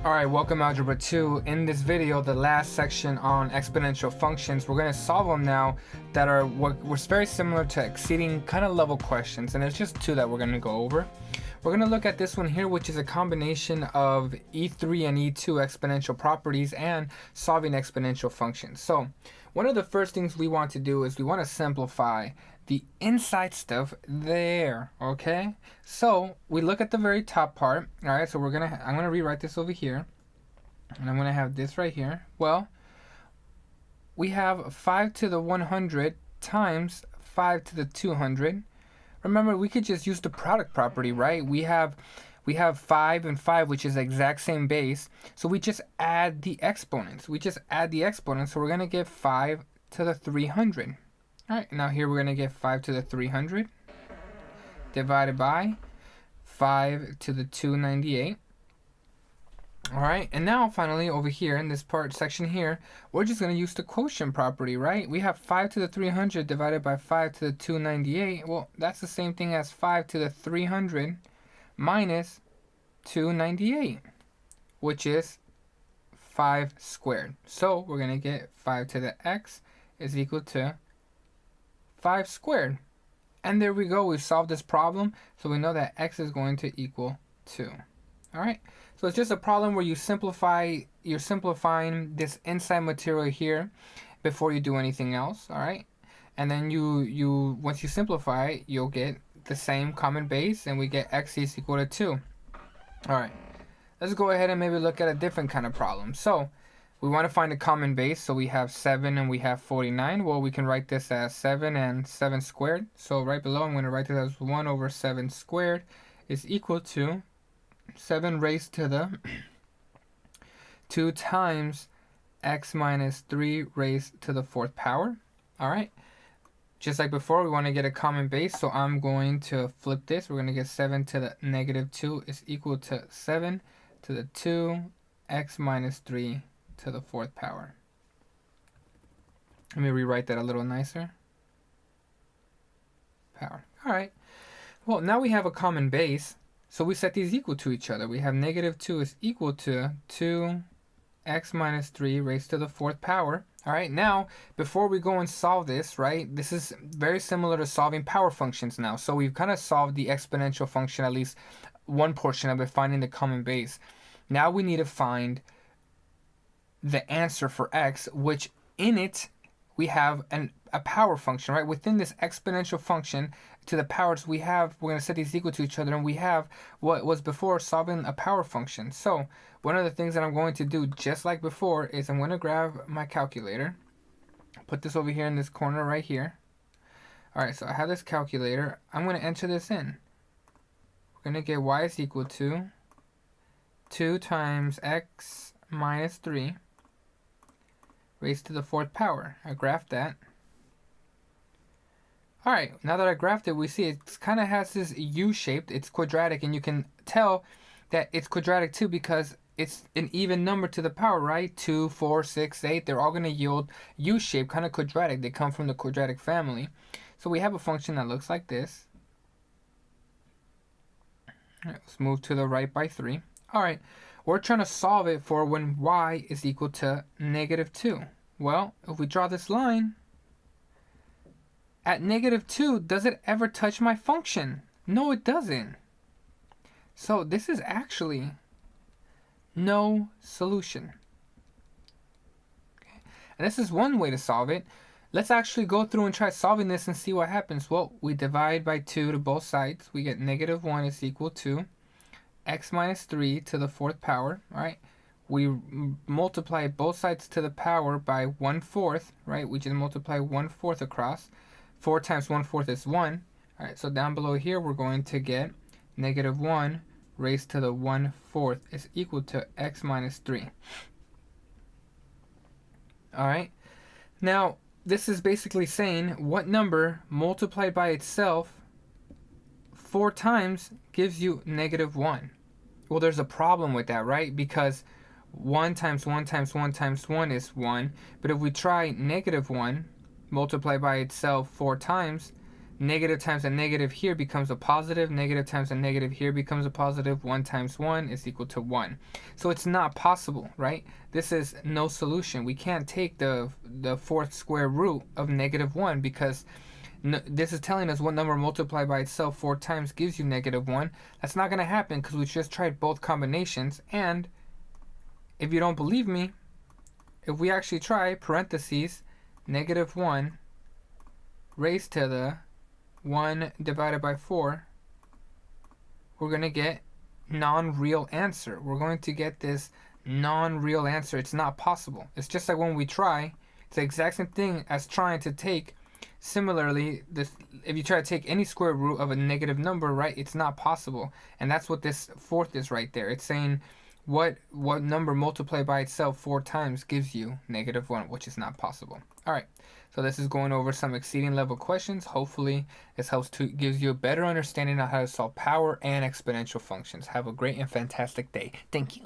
Alright, welcome Algebra 2. In this video, the last section on exponential functions, we're going to solve them now that are what's very similar to exceeding kind of level questions, and there's just two that we're going to go over. We're going to look at this one here, which is a combination of E3 and E2 exponential properties and solving exponential functions. So one of the first things we want to do is we want to simplify the inside stuff there, okay? So we look at the very top part. All right, so I'm gonna rewrite this over here, and I'm gonna have this right here. Well, we have 5 to the 100 times 5 to the 200. Remember, we could just use the product property, right? We have 5 and 5, which is the exact same base, so we just add the exponents. So we're gonna get 5 to the 300. All right, now here we're going to get 5 to the 300 divided by 5 to the 298. All right, and now finally over here in this section here, we're just going to use the quotient property, right? We have 5 to the 300 divided by 5 to the 298. Well, that's the same thing as 5 to the 300 minus 298, which is 5 squared. So we're going to get 5 to the x is equal to 5 squared. And there we go, we've solved this problem, so we know that x is going to equal 2. All right, so it's just a problem where you're simplifying this inside material here before you do anything else. All right, and then once you simplify, you'll get the same common base, and we get x is equal to 2. All right, let's go ahead and maybe look at a different kind of problem. So we want to find a common base, so we have 7 and we have 49. Well, we can write this as 7 and 7 squared. So right below, I'm going to write this as 1 over 7 squared is equal to 7 raised to the 2 times x minus 3 raised to the 4th power. All right. Just like before, we want to get a common base, so I'm going to flip this. We're going to get 7 to the negative 2 is equal to 7 to the 2 x minus 3 to the 4th power. Let me rewrite that a little nicer. Power. All right. Well, now we have a common base, so we set these equal to each other. We have negative 2 is equal to 2x minus 3 raised to the 4th power. All right, now, before we go and solve this, right, this is very similar to solving power functions now. So we've kind of solved the exponential function, at least one portion of it, finding the common base. Now we need to find the answer for x, which in it we have a power function, right? Within this exponential function to the powers we're going to set these equal to each other, and we have what was before solving a power function. So one of the things that I'm going to do, just like before, is I'm going to grab my calculator, put this over here in this corner right here. All right, so I have this calculator. I'm going to enter this in. We're going to get y is equal to 2 times x minus 3 raised to the 4th power. I graphed that. All right, now that I graphed it, we see it kind of has this U-shaped. It's quadratic, and you can tell that it's quadratic too because it's an even number to the power, right? 2, 4, 6, 8. They're all going to yield U-shaped, kind of quadratic. They come from the quadratic family. So we have a function that looks like this. All right, let's move to the right by 3. All right. We're trying to solve it for when y is equal to negative 2. Well, if we draw this line, at negative 2, does it ever touch my function? No, it doesn't. So this is actually no solution. Okay. And this is one way to solve it. Let's actually go through and try solving this and see what happens. Well, we divide by 2 to both sides. We get negative 1 is equal to x minus 3 to the 4th power. All right, we multiply both sides to the power by 1/4, right? We just multiply 1/4 across. 4 times 1/4 is 1. All right, so down below here we're going to get negative 1 raised to the 1/4 is equal to x minus 3. All right, now this is basically saying what number multiplied by itself 4 times gives you negative 1. Well, there's a problem with that, right? Because 1 times 1 times 1 times 1 is 1. But if we try negative 1 multiplied by itself 4 times, Negative times a negative here becomes a positive. Negative times a negative here becomes a positive. 1 times 1 is equal to 1. So it's not possible, right? This is no solution. We can't take the fourth square root of negative 1 because this is telling us what number multiplied by itself 4 times gives you negative 1. That's not going to happen because we just tried both combinations. And if you don't believe me, if we actually try parentheses negative 1 raised to the 1 divided by 4, we're going to get non-real answer. We're going to get this non-real answer. It's not possible. It's just like when we try, it's the exact same thing as trying to take, similarly, if you try to take any square root of a negative number, right, it's not possible. And that's what this fourth is right there. It's saying what number multiplied by itself 4 times gives you negative 1, which is not possible. All right. So this is going over some exceeding level questions. Hopefully this gives you a better understanding of how to solve power and exponential functions. Have a great and fantastic day. Thank you.